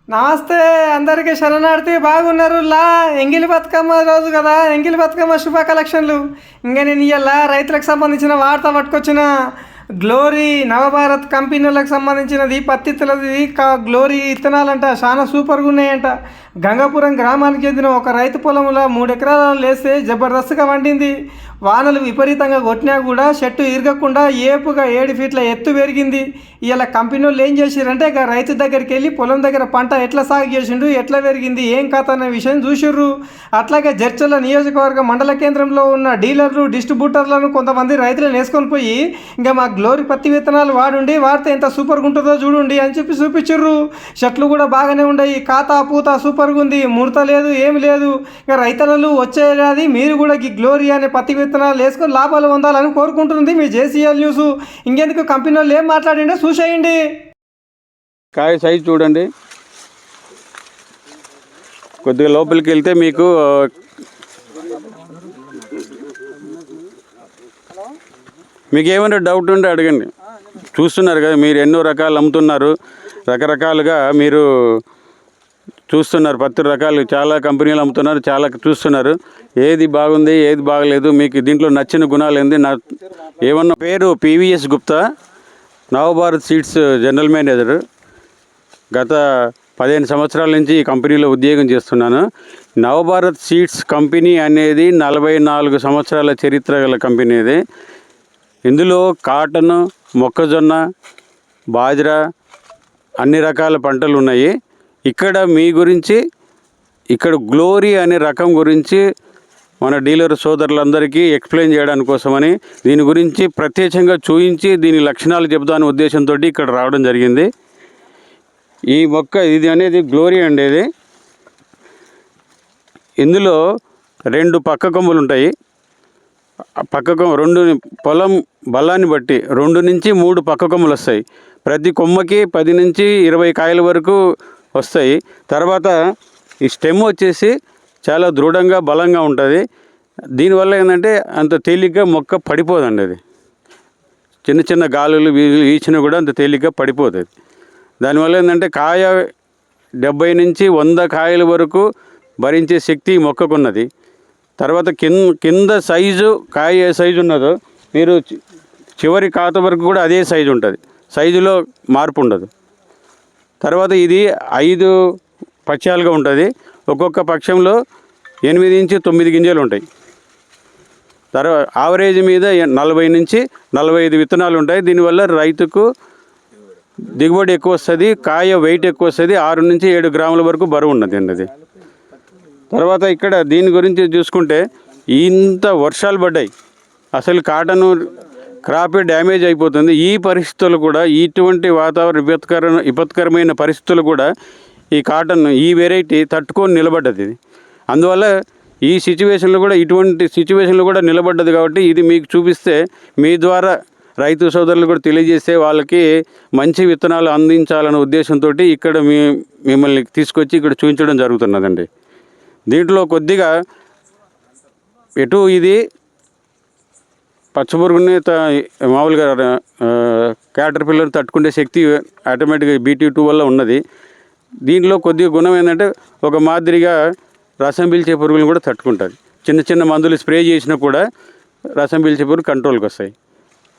నమస్తే అందరికీ శరణార్థి బాగున్నారు ఎంగిలి బతుకమ్మ రోజు కదా ఎంగిలి బతుకమ్మ శుభ కలెక్షన్లు ఇంకా నేను ఇవాళ రైతులకు సంబంధించిన వార్త పట్టుకొచ్చిన గ్లోరీ నవభారత్ కంపెనీలకు సంబంధించినది పత్తిత్తలది గ్లోరీ విత్తనాలంట చాలా సూపర్గా ఉన్నాయంట. గంగాపురం గ్రామానికి చెందిన ఒక రైతు పొలంలో 3 ఎకరాలు లేస్తే జబర్దస్త్గా వండింది. వానలు విపరీతంగా కొట్టినా కూడా చెట్టు ఇరగకుండా ఏపుగా 7 ఫీట్ల ఎత్తు పెరిగింది. ఇలా కంపెనీ వాళ్ళు ఏం చేసిరంటే ఇక రైతు దగ్గరికి వెళ్ళి పొలం దగ్గర పంట ఎట్లా సాగు చేసిండు, ఎట్లా పెరిగింది, ఏం కథ అనే విషయం చూసిర్రు. అట్లాగే జడ్చర్ల నియోజకవర్గ మండల కేంద్రంలో ఉన్న డీలర్లు డిస్ట్రిబ్యూటర్లను కొంతమంది రైతులను వేసుకొని పోయి ఇంకా మా గ్లోరీ పత్తి విత్తనాలు వాడితే ఎంత సూపర్గా ఉంటుందో చూడండి అని చెప్పి చూపించిర్రు. చెట్లు కూడా బాగానే ఉన్నాయి, ఖాతా పూత సూపర్గా ఉంది, ముడత లేదు, ఏమి లేదు. ఇక రైతులు వచ్చేది మీరు కూడా ఈ గ్లోరీ అనే పత్తి విత్తనాలు వేసుకొని లాభాలు పొందాలని కోరుకుంటుంది మీ జేసీఎల్ న్యూస్. ఇంకెందుకు కంపెనీ వాళ్ళు ఏం మాట్లాడిండో చూసేయండి. కాయ సైజు చూడండి, కొద్దిగా లోపలికి వెళ్తే మీకు ఏమైనా డౌట్ ఉంటే అడగండి. చూస్తున్నారు కదా మీరు, ఎన్నో రకాలు అమ్ముతున్నారు, రకరకాలుగా మీరు చూస్తున్నారు, పత్తి రకాలు చాలా కంపెనీలు అమ్ముతున్నారు, చాలా చూస్తున్నారు. ఏది బాగుంది ఏది బాగలేదు, మీకు దీంట్లో నచ్చిన గుణాలు ఏంది, ఏమన్నా. పేరు PVS Gupta, Navabharat seeds general manager. గత 15 సంవత్సరాల నుంచి ఈ కంపెనీలో ఉద్యోగం చేస్తున్నాను. నవభారత్ సీడ్స్ కంపెనీ అనేది 44 సంవత్సరాల చరిత్ర గల కంపెనీ ఇది. ఇందులో కాటన్, మొక్కజొన్న, బాజ్రా అన్ని రకాల పంటలు ఉన్నాయి. ఇక్కడ మీ గురించి, ఇక్కడ గ్లోరీ అనే రకం గురించి మన డీలర్ సోదరులందరికీ ఎక్స్ప్లెయిన్ చేయడానికి కోసమని, దీని గురించి ప్రత్యేకంగా చూపించి దీని లక్షణాలు చెబుతానే ఉద్దేశంతో ఇక్కడ రావడం జరిగింది. ఈ మొక్క ఇది అనేది గ్లోరీ ఉండేది. ఇందులో 2 పక్క కొమ్మలు ఉంటాయి. పక్క కొమ్మ 2 పొలం బలాన్ని బట్టి 2 నుంచి 3 పక్క కొమ్మలు వస్తాయి. ప్రతి కొమ్మకి 10 నుంచి 20 కాయల వరకు వస్తాయి. తర్వాత ఈ స్టెమ్ వచ్చేసి చాలా దృఢంగా బలంగా ఉంటుంది. దీనివల్ల ఏంటంటే అంత తేలిగ్గా మొక్క పడిపోదండి. అది చిన్న చిన్న గాలులు వీచినా కూడా అంత తేలిగ్గా పడిపోతుంది. దానివల్ల ఏంటంటే కాయ 70 నుంచి 100 కాయల వరకు భరించే శక్తి ఈ మొక్కకున్నది. తర్వాత కింద సైజు, కాయ ఏ సైజు ఉన్నదో మీరు చివరి కాత వరకు కూడా అదే సైజు ఉంటుంది, సైజులో మార్పు ఉండదు. తర్వాత ఇది 5 పక్షాలుగా ఉంటుంది. ఒక్కొక్క పక్షంలో 8 నుంచి 9 గింజలు ఉంటాయి. తర్వాత ఆవరేజ్ మీద 40 నుంచి 45 విత్తనాలు ఉంటాయి. దీనివల్ల రైతుకు దిగుబడి ఎక్కువ వస్తుంది, కాయ వెయిట్ ఎక్కువ వస్తుంది. 6 నుంచి 7 గ్రాముల వరకు బరువు ఉన్నది అన్నది. తర్వాత ఇక్కడ దీని గురించి చూసుకుంటే ఇంత వర్షాలు పడ్డాయి, అసలు కాటన్ క్రాపే డ్యామేజ్ అయిపోతుంది. ఈ పరిస్థితులు కూడా, ఇటువంటి వాతావరణ విపత్కరమైన పరిస్థితులు కూడా ఈ కాటన్, ఈ వెరైటీ తట్టుకొని నిలబడ్డది. ఇది అందువల్ల ఈ సిచ్యువేషన్లో కూడా, ఇటువంటి సిచ్యువేషన్లో కూడా నిలబడ్డది. కాబట్టి ఇది మీకు చూపిస్తే, మీ ద్వారా రైతు సోదరులు కూడా తెలియజేస్తే వాళ్ళకి మంచి విత్తనాలు అందించాలనే ఉద్దేశంతో ఇక్కడ మిమ్మల్ని తీసుకొచ్చి ఇక్కడ చూపించడం జరుగుతున్నదండి. దీంట్లో కొద్దిగా ఇది పచ్చపురుగుని మామూలుగా క్యాటర్ పిల్లర్ తట్టుకునే శక్తి ఆటోమేటిక్గా BT2 వల్ల ఉన్నది. దీంట్లో కొద్దిగా గుణం ఏంటంటే ఒక మాదిరిగా రసం పీల్చే పురుగులను కూడా తట్టుకుంటుంది. చిన్న చిన్న మందులు స్ప్రే చేసినా కూడా రసం పీల్చే పురుగు కంట్రోల్కి వస్తాయి.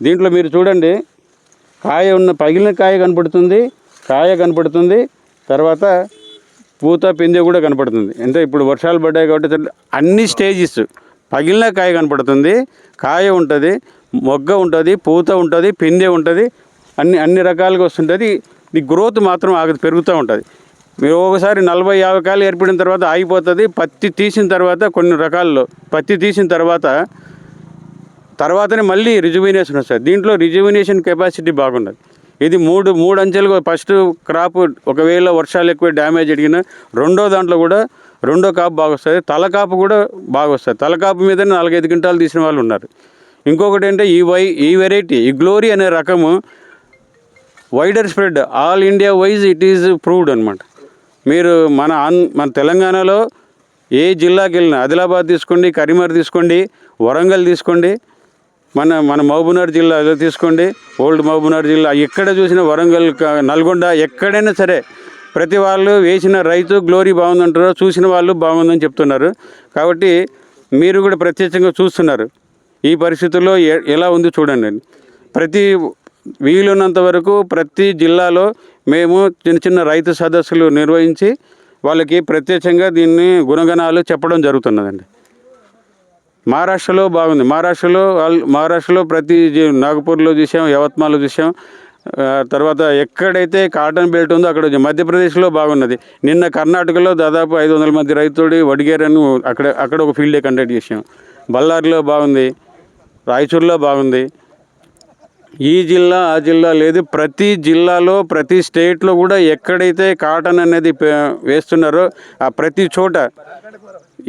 దీంట్లో మీరు చూడండి, పగిలిన కాయ కనపడుతుంది, తర్వాత పూత పిందె కూడా కనపడుతుంది. అంటే ఇప్పుడు వర్షాలు పడ్డాయి కాబట్టి అన్ని స్టేజెస్, పగిలిన కాయ కనపడుతుంది, కాయ ఉంటుంది, మొగ్గ ఉంటుంది, పూత ఉంటుంది, పిందె ఉంటుంది, అన్ని రకాలుగా వస్తుంటుంది. ఈ గ్రోత్ మాత్రం పెరుగుతూ ఉంటుంది. మీరు ఒకసారి 40-50 కాయలు ఏర్పడిన తర్వాత ఆగిపోతుంది. పత్తి తీసిన తర్వాత కొన్ని రకాల్లో పత్తి తీసిన తర్వాతనే మళ్ళీ రిజువినేషన్ వస్తుంది. దీంట్లో రిజువినేషన్ కెపాసిటీ బాగున్నది. ఇది మూడు అంచెలుగా, ఫస్ట్ క్రాప్ ఒకవేళ వర్షాలు ఎక్కువ డ్యామేజ్ అడిగినా దాంట్లో కూడా రెండో కాపు బాగా వస్తుంది, తలకాపు కూడా బాగా వస్తుంది. తలకాపు మీదనే 4-5 క్వింటాలు తీసిన వాళ్ళు ఉన్నారు. ఇంకొకటి అంటే ఈ వెరైటీ, ఈ గ్లోరీ అనే రకము wider spread, all India wise it is proved అనమాట. మీరు మన తెలంగాణలో ఏ జిల్లాకి వెళ్ళినా, ఆదిలాబాద్ తీసుకోండి, కరీంనగర్ తీసుకోండి, వరంగల్ తీసుకోండి, మన మహబూబ్నగర్ జిల్లాలో తీసుకోండి, ఓల్డ్ మహబూబ్నగర్ జిల్లా, ఎక్కడ చూసినా, వరంగల్, నల్గొండ, ఎక్కడైనా సరే ప్రతి వాళ్ళు వేసిన రైతు గ్లోరీ బాగుందంటారు, చూసిన వాళ్ళు బాగుందని చెప్తున్నారు. కాబట్టి మీరు కూడా ప్రత్యక్షంగా చూస్తున్నారు ఈ పరిస్థితుల్లో ఎలా ఉంది చూడండి. ప్రతి వీలున్నంత వరకు ప్రతి జిల్లాలో మేము చిన్న చిన్న రైతు సదస్సులు నిర్వహించి వాళ్ళకి ప్రత్యక్షంగా దీన్ని గుణగణాలు చెప్పడం జరుగుతున్నదండి. మహారాష్ట్రలో బాగుంది. మహారాష్ట్రలో ప్రతి నాగపూర్లో చూసాం, యవత్మాల్లో చూసాం. తర్వాత ఎక్కడైతే కాటన్ బెల్ట్ ఉందో అక్కడ మధ్యప్రదేశ్లో బాగున్నది. నిన్న కర్ణాటకలో దాదాపు 500 మంది రైతుడి వడిగేరని అక్కడ ఒక ఫీల్డ్ డే కండక్ట్ చేసాం. బళ్ళారిలో బాగుంది, రాయచూరులో బాగుంది. ఈ జిల్లా ఆ జిల్లా లేదు, ప్రతి జిల్లాలో ప్రతి స్టేట్లో కూడా ఎక్కడైతే కాటన్ అనేది వేస్తున్నారో ఆ ప్రతి చోట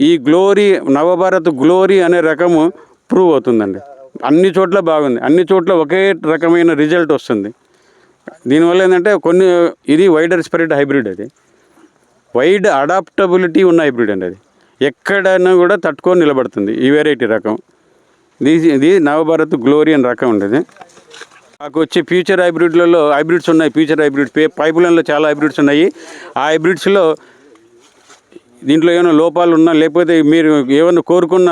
ఈ గ్లోరీ నవభారత్ గ్లోరీ అనే రకము ప్రూవ్ అవుతుందండి. అన్ని చోట్ల బాగుంది, అన్ని చోట్ల ఒకే రకమైన రిజల్ట్ వస్తుంది. దీనివల్ల ఏంటంటే ఇది వైడర్ స్ప్రెడ్ హైబ్రిడ్, అది వైడ్ అడాప్టబిలిటీ ఉన్న హైబ్రిడ్ అండి. అది ఎక్కడైనా కూడా తట్టుకొని నిలబడుతుంది ఈ వెరైటీ రకం. ఇది నవభారత్ గ్లోరీ అనే రకం ఉండేది. మాకు వచ్చి ఫ్యూచర్ హైబ్రిడ్స్ ఉన్నాయి. ఫ్యూచర్ హైబ్రిడ్స్ పైపులైన్లో చాలా హైబ్రిడ్స్ ఉన్నాయి. ఆ హైబ్రిడ్స్లో దీంట్లో ఏమైనా లోపాలు ఉన్నా లేకపోతే మీరు ఏమైనా కోరుకున్న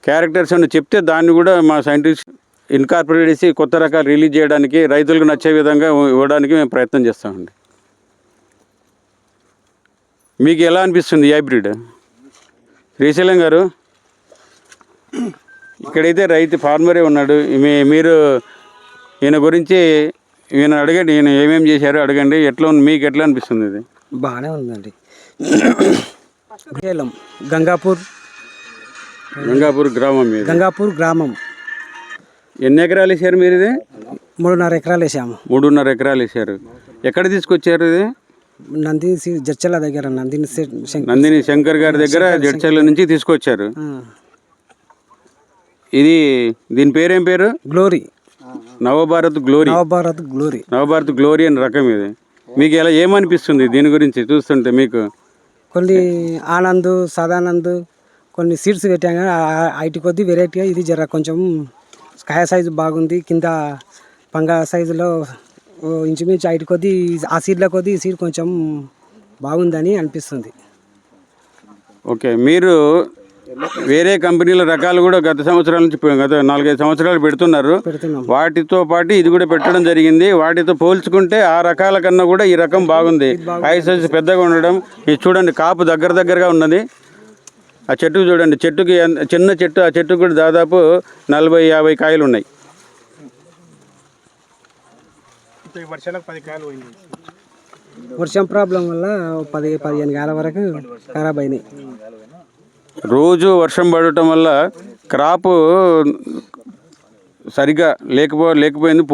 క్యారెక్టర్స్ అని చెప్తే దాన్ని కూడా మా సైంటిస్ట్ ఇన్కార్పొరేట్ చేసి కొత్త రకాలు రిలీజ్ చేయడానికి, రైతులకు నచ్చే విధంగా ఇవ్వడానికి మేము ప్రయత్నం చేస్తామండి. మీకు ఎలా అనిపిస్తుంది ఈ హైబ్రిడ్? శ్రీశైలం గారు, ఇక్కడైతే రైతు ఫార్మరే ఉన్నాడు. మీరు ఈయన గురించి అడగండి, ఈయన ఏమేమి చేశారో అడగండి. మీకు ఎట్లా అనిపిస్తుంది? ఇది బాగానే ఉందండి. గంగాపూర్ గ్రామం మీద గంగాపూర్ గ్రామం. ఎన్ని ఎకరాలు వేసారు మీరు? ఇది 3.5 ఎకరాలు వేసాము. 3.5 ఎకరాలు వేసారు. ఎక్కడ తీసుకొచ్చారు? ఇది నందిని జడ్చల దగ్గర, నందిని శంకర్ గారి దగ్గర జడ్చల నుంచి తీసుకొచ్చారు. దీని పేరేం పేరు? గ్లోరీ, నవభారత్ గ్లోరీ అని రకం. ఇది మీకు ఏమనిపిస్తుంది దీని గురించి చూస్తుంటే? మీకు కొన్ని ఆనంద్, సదానంద్ కొన్ని సీడ్స్ పెట్టాం కానీ ఐటి కొద్ది వెరైటీగా ఇది జర కొంచెం కాయ సైజు బాగుంది. కింద పంగ సైజులో ఇంచుమించు ఐటి కొద్ది ఆ సీడ్ల కొద్ది ఈ సీడ్ కొంచెం బాగుందని అనిపిస్తుంది. ఓకే, మీరు వేరే కంపెనీల రకాలు కూడా గత 4-5 సంవత్సరాలు పెడుతున్నారు. వాటితో పాటు ఇది కూడా పెట్టడం జరిగింది. వాటితో పోల్చుకుంటే ఆ రకాల కన్నా కూడా ఈ రకం బాగుంది. హై సైజ్ పెద్దగా ఉండడం. ఇది చూడండి, కాపు దగ్గరగా ఉన్నది. ఆ చెట్టుకు చూడండి, చెట్టుకి చిన్న చెట్టు, ఆ చెట్టుకు కూడా దాదాపు 40-50 కాయలు ఉన్నాయి. వర్షం ప్రాబ్లం వల్ల 10-15 కాయల వరకు ఖరాబ్ అయినాయి. రోజు వర్షం పడటం వల్ల క్రాపు సరిగా లేకపోయింది.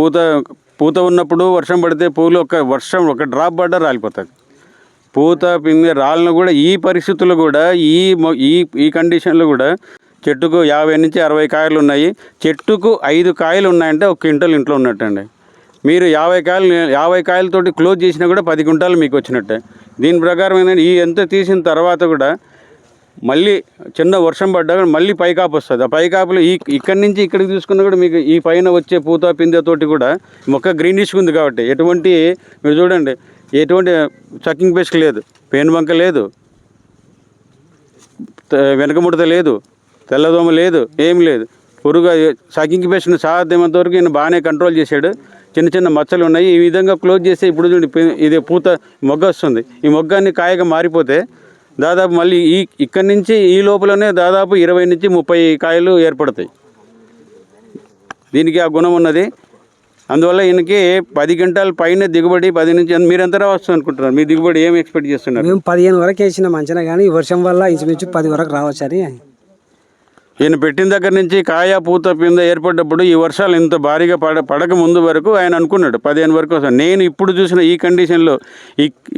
పూత ఉన్నప్పుడు వర్షం పడితే పూలు ఒక డ్రాప్ పడ్డా రాలిపోతుంది. పూత పిండి రాళ్ళను కూడా ఈ పరిస్థితుల్లో కూడా ఈ కండిషన్లో కూడా చెట్టుకు 50-60 కాయలు ఉన్నాయి. చెట్టుకు 5 కాయలు ఉన్నాయంటే 1 క్వింటల్ ఇంట్లో ఉన్నట్టండి. మీరు 50 కాయలతోటి క్లోజ్ చేసినా కూడా 10 క్వింటాలు మీకు వచ్చినట్టే. దీని ప్రకారం ఏంటంటే ఈ ఎంత తీసిన తర్వాత కూడా మళ్ళీ చిన్న వర్షం పడ్డా కూడా మళ్ళీ పైకాపు వస్తుంది. ఆ పైకాపులో ఇక్కడి నుంచి ఇక్కడికి తీసుకున్నా కూడా మీకు ఈ పైన వచ్చే పూత పిందెతోటి కూడా మొక్క గ్రీనిష్గా ఉంది. కాబట్టి మీరు చూడండి, ఎటువంటి సకింగ్ పెస్ట్ లేదు, పేను బంక లేదు, వెనక ముడత లేదు, తెల్లదోమ లేదు, ఏం లేదు. పురుగు సకింగ్ పెస్ట్ని సాధ్యమైనంత వరకు ఈయన బాగానే కంట్రోల్ చేశాడు. చిన్న మచ్చలు ఉన్నాయి. ఈ విధంగా క్లోజ్ చేస్తే ఇప్పుడు చూడండి, ఇది పూత మొగ్గ వస్తుంది. ఈ మొగ్గాన్ని కాయగా మారిపోతే దాదాపు మళ్ళీ ఇక్కడి నుంచి ఈ లోపలనే దాదాపు 20-30 కాయలు ఏర్పడతాయి. దీనికి ఆ గుణం ఉన్నది. అందువల్ల ఈయనకి 10 క్వింటాల పైన దిగుబడి 10 నుంచి. మీరు ఎంత రావచ్చు అనుకుంటున్నారు? మీ దిగుబడి ఏం ఎక్స్పెక్ట్ చేస్తున్నారు? మేము 15 వరకు వేసిన మంచిగా, కానీ వర్షం వల్ల ఇంచుమించు 10 వరకు రావచ్చని. ఈయన పెట్టిన దగ్గర నుంచి కాయ పూత పింద ఏర్పడ్డప్పుడు ఈ వర్షాలు ఇంత భారీగా పడక ముందు వరకు ఆయన అనుకున్నాడు 15 వరకు వస్తుంది. నేను ఇప్పుడు చూసిన ఈ కండిషన్లో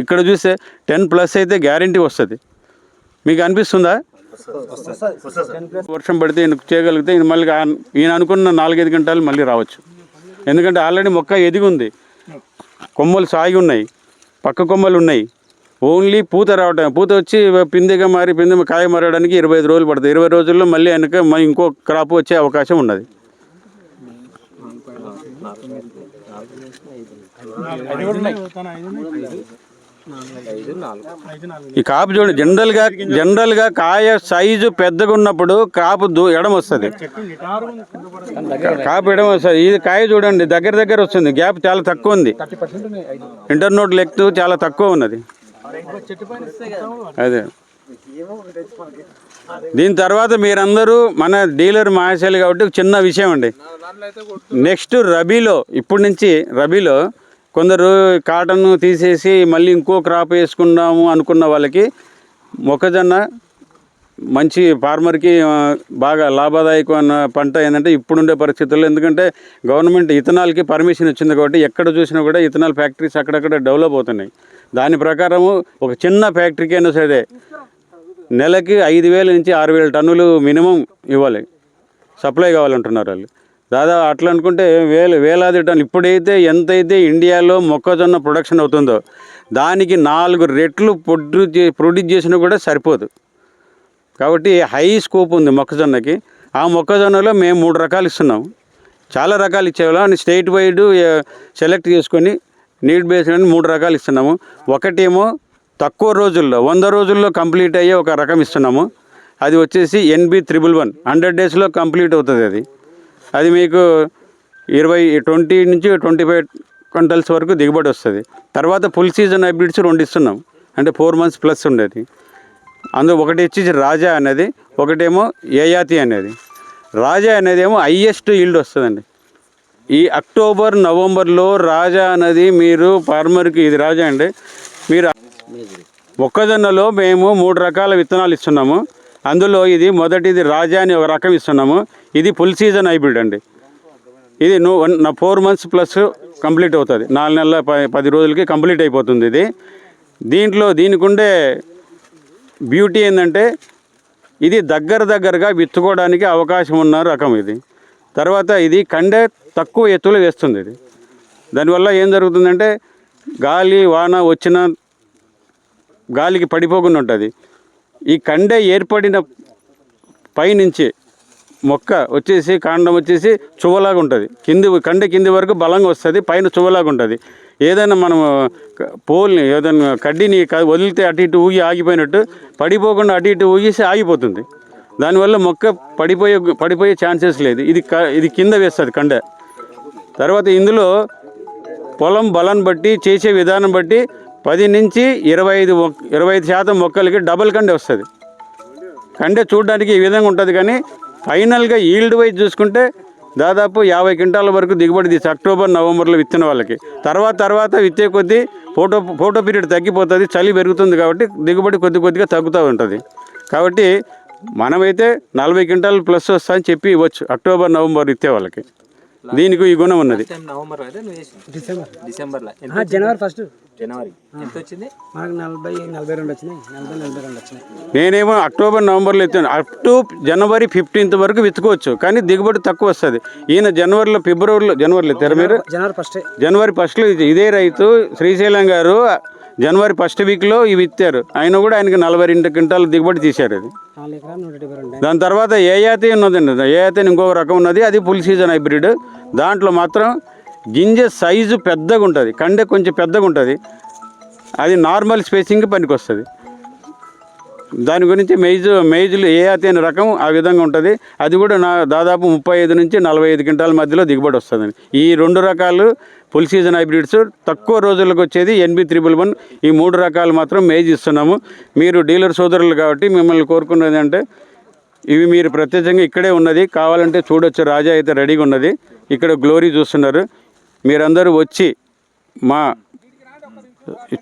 ఇక్కడ చూస్తే 10+ అయితే గ్యారంటీ వస్తుంది. మీకు అనిపిస్తుందా? వర్షం పడితే ఈయన చేయగలిగితే మళ్ళీ ఈయన అనుకున్న 4-5 గంటలు మళ్ళీ రావచ్చు. ఎందుకంటే ఆల్రెడీ మొక్క ఎదిగి ఉంది, కొమ్మలు సాగి ఉన్నాయి, పక్క కొమ్మలు ఉన్నాయి. ఓన్లీ పూత రావటం, పూత వచ్చి పిందె కాయ మారడానికి 25 రోజులు పడుతుంది. 20 రోజుల్లో మళ్ళీ వెనక ఇంకో క్రాప్ వచ్చే అవకాశం ఉన్నది. ఈ కాపు చూడండి, జనరల్గా కాయ సైజు పెద్దగా ఉన్నప్పుడు కాపు ఎడం వస్తుంది, కాపు ఎడం వస్తుంది. ఇది కాయ చూడండి దగ్గర వస్తుంది, గ్యాప్ చాలా తక్కువ ఉంది, ఇంటర్నోట్ లెక్త్ చాలా తక్కువ ఉన్నది. అదే దీని తర్వాత మీరందరూ మన డీలర్ మహాశైలు కాబట్టి చిన్న విషయం అండి. నెక్స్ట్ ఇప్పటి నుంచి రబీలో కొందరు కాటన్ తీసేసి మళ్ళీ ఇంకో క్రాప్ వేసుకుందాము అనుకున్న వాళ్ళకి మొక్కజొన్న మంచి ఫార్మర్కి బాగా లాభదాయకమైన పంట ఏంటంటే ఇప్పుడుండే పరిస్థితుల్లో. ఎందుకంటే గవర్నమెంట్ ఇథనాల్కి పర్మిషన్ ఇచ్చింది కాబట్టి ఎక్కడ చూసినా కూడా ఇథనాల్ ఫ్యాక్టరీస్ అక్కడక్కడ డెవలప్ అవుతున్నాయి. దాని ప్రకారము ఒక చిన్న ఫ్యాక్టరీకి అయినా సరే నెలకి 5,000 నుంచి 6,000 టన్నులు మినిమం ఇవ్వాలి, సప్లై కావాలంటున్నారు వాళ్ళు. దాదాపు అట్లా అనుకుంటే వేలాది టన్నులు. ఇప్పుడైతే ఎంతైతే ఇండియాలో మొక్కజొన్న ప్రొడక్షన్ అవుతుందో దానికి 4 రెట్లు ప్రొడ్యూస్ చేసినా కూడా సరిపోదు. కాబట్టి హై స్కోప్ ఉంది మొక్కజొన్నకి. ఆ మొక్కజొన్నలో మేము 3 రకాలు ఇస్తున్నాము, చాలా రకాలు ఇచ్చేవాళ్ళం. స్టేట్ వైడ్ సెలెక్ట్ చేసుకొని నీడ్ బేస్డ్ అని 3 రకాలు ఇస్తున్నాము. ఒకటేమో తక్కువ రోజుల్లో 100 రోజుల్లో కంప్లీట్ అయ్యే ఒక రకం ఇస్తున్నాము, అది వచ్చేసి NB111, 100 డేస్లో కంప్లీట్ అవుతుంది. అది మీకు 20 నుంచి 25 క్వింటల్స్ వరకు దిగుబడి వస్తుంది. తర్వాత ఫుల్ సీజన్ హైబ్రిడ్స్ 2 ఇస్తున్నాం, అంటే 4 months ప్లస్ ఉండేది. అందులో ఒకటి వచ్చేసి రాజా అనేది, ఒకటేమో యయాతి అనేది. రాజా అనేది ఏమో హైయెస్ట్ ఈల్డ్ వస్తుందండి. ఈ అక్టోబర్ నవంబర్లో రాజా అనేది మీరు ఫార్మర్కి, ఇది రాజా అండి. మీరు మొక్కజొన్నలో మేము 3 రకాల విత్తనాలు ఇస్తున్నాము. అందులో ఇది మొదటిది రాజా అని ఒక రకం ఇస్తున్నాము. ఇది ఫుల్ సీజన్ హైబ్రిడ్ అండి. ఇది 4 months ప్లస్ కంప్లీట్ అవుతుంది, 4 నెలల 10 రోజులకి కంప్లీట్ అయిపోతుంది ఇది. దీనికి ఉండే బ్యూటీ ఏంటంటే ఇది దగ్గరగా విత్తుకోవడానికి అవకాశం ఉన్న రకం ఇది. తర్వాత ఇది కండె తక్కువ ఎత్తులో వేస్తుంది. ఇది దానివల్ల ఏం జరుగుతుందంటే గాలి వాన వచ్చిన గాలికి పడిపోకుండా ఉంటుంది. ఈ కండె ఏర్పడిన పైనుంచి మొక్క వచ్చేసి కాండం వచ్చేసి చువ్వలాగా ఉంటుంది, కండె కింది వరకు బలంగా వస్తుంది, పైన చువ్వలాగా ఉంటుంది. ఏదైనా మనం పోల్ని ఏదైనా కడ్డీని వదిలితే అటు ఇటు ఊగి ఆగిపోయినట్టు పడిపోకుండా అటు ఇటు ఊగిసి ఆగిపోతుంది. దానివల్ల మొక్క పడిపోయే ఛాన్సెస్ లేదు. ఇది కింద వేస్తుంది కండె. తర్వాత ఇందులో పొలం బలాన్ని బట్టి చేసే విధానం బట్టి 10 నుంచి 25% మొక్కలకి డబుల్ కండె వస్తుంది. కండె చూడడానికి ఈ విధంగా ఉంటుంది, కానీ ఫైనల్గా ఈల్డ్ వైజ్ చూసుకుంటే దాదాపు 50 క్వింటాల వరకు దిగుబడి తీసి అక్టోబర్ నవంబర్లో విత్తిన వాళ్ళకి. తర్వాత విత్తే కొద్దీ ఫోటో పీరియడ్ తగ్గిపోతుంది, చలి పెరుగుతుంది, కాబట్టి దిగుబడి కొద్దిగా తగ్గుతూ ఉంటుంది. కాబట్టి మనమైతే 40 క్వింటాలు ప్లస్ వస్తాయని చెప్పి ఇవ్వచ్చు అక్టోబర్ నవంబర్ విత్తే వాళ్ళకి. దీనికి ఈ గుణం ఉన్నది. నేనేమో అక్టోబర్ నవంబర్లో ఎత్తాను. అప్ టు జనవరి 15th వరకు విత్తుకోవచ్చు, కానీ దిగుబడి తక్కువ వస్తుంది. ఈయన జనవరిలో ఎత్తారు మీరు, జనవరి 1st ఇదే రైతు శ్రీశైలం గారు జనవరి 1st వీక్లో ఇవి ఇచ్చారు. ఆయనకి 42 క్వింటాల దిగుబడి తీశారు. అది దాని తర్వాత యయాతి ఉన్నదండి. యయాతి అని ఇంకొక రకం ఉన్నది, అది ఫుల్ సీజన్ హైబ్రిడ్. దాంట్లో మాత్రం గింజ సైజు పెద్దగా ఉంటుంది, కండె కొంచెం పెద్దగా ఉంటుంది. అది నార్మల్ స్పేసింగ్కి పనికి వస్తుంది. దాని గురించి మెయిజులు యయాతి అనే రకం ఆ విధంగా ఉంటుంది. అది కూడా దాదాపు 35 నుంచి 45 క్వింటాల మధ్యలో దిగుబడి వస్తుందండి. ఈ 2 రకాలు ఫుల్ సీజన్ హైబ్రిడ్స్. తక్కువ రోజులకు వచ్చేది NB111. ఈ 3 రకాలు మాత్రం మేజ్ ఇస్తున్నాము. మీరు డీలర్ సోదరులు కాబట్టి మిమ్మల్ని కోరుకున్నది అంటే ఇవి మీరు ప్రత్యేకంగా ఇక్కడే ఉన్నది, కావాలంటే చూడొచ్చు. రాజా అయితే రెడీగా ఉన్నది, ఇక్కడ గ్లోరీ చూస్తున్నారు. మీరందరూ వచ్చి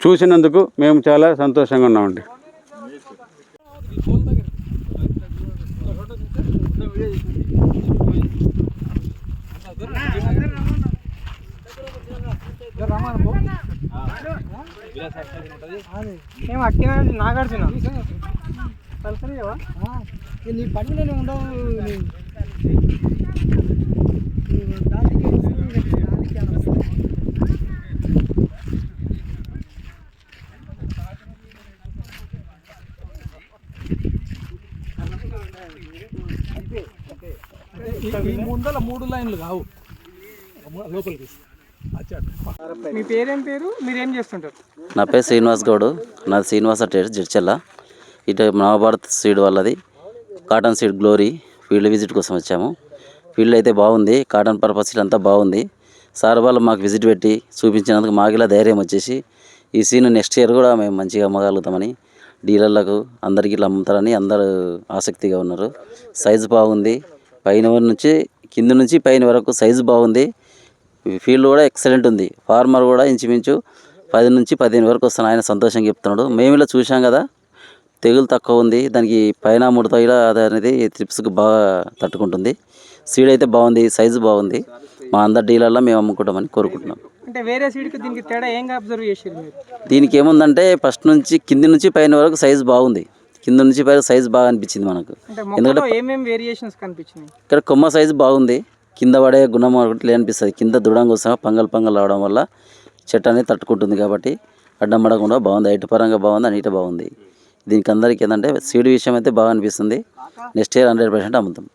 చూసినందుకు మేము చాలా సంతోషంగా ఉన్నామండి. ఏం అక్కిన నాగార్జున నీ పనులు ఉండవు. ముందర 3 లైన్లు కావు. మీ పేరేం పేరు, మీరేం చేస్తుంటారు? నా పేరు శ్రీనివాస్ గౌడ్, నాది శ్రీనివాస ట్రేడ్ జిడ్చెల్ల. ఇటు నవభారత్ సీడ్ వాళ్ళది cotton seed glory field visit కోసం వచ్చాము. ఫీల్డ్ అయితే బాగుంది, కాటన్ పర్పస్ అంతా బాగుంది. సార్ వాళ్ళు మాకు విజిట్ పెట్టి చూపించినందుకు మాకు ఇలా ధైర్యం వచ్చేసి ఈ సీన్ నెక్స్ట్ ఇయర్ కూడా మేము మంచిగా అమ్మగలుగుతామని, డీలర్లకు అందరికీ ఇట్లా అమ్ముతారని అందరూ ఆసక్తిగా ఉన్నారు. సైజు బాగుంది, పైన నుంచి కింద నుంచి పైన వరకు సైజు బాగుంది. ఫీల్డ్ కూడా ఎక్సలెంట్ ఉంది. ఫార్మర్ కూడా ఇంచుమించు 10 నుంచి 15 వరకు వస్తాను, ఆయన సంతోషంగా చెప్తున్నాడు. మేము ఇలా చూసాం కదా, తెగులు తక్కువ ఉంది, దానికి పైన ముడత ఇలా అనేది ట్రిప్స్కి బాగా తట్టుకుంటుంది. సీడ్ అయితే బాగుంది, సైజు బాగుంది. మా అందరి డీలర్లో మేము అమ్ముకుంటామని కోరుకుంటున్నాం. అంటే వేరే సీడ్కి దీనికి తేడా ఏంగా అబ్జర్వ్ చేసారు మీరు? దీనికి ఏముందంటే ఫస్ట్ నుంచి కింది నుంచి పైన వరకు సైజు బాగుంది, కింద నుంచి పైన సైజు బాగా అనిపించింది మనకు. ఎందుకంటే ఏమేమి వేరియేషన్స్ కనిపించినాయి? ఇక్కడ కొమ్మ సైజు బాగుంది, కింద పడే గుణం ఒకటి అనిపిస్తుంది. కింద దృఢంగా వస్తాం, పంగల్ రావడం వల్ల చెట్టు అనేది తట్టుకుంటుంది కాబట్టి అడ్డం పడకుండా బాగుంది. హైట్ పరంగా బాగుంది, నీట బాగుంది. దీనికి అందరికీ ఏంటంటే సీడ్ విషయం అయితే బాగా అనిపిస్తుంది. నెక్స్ట్ ఇయర్ 100% అమ్ముతాం.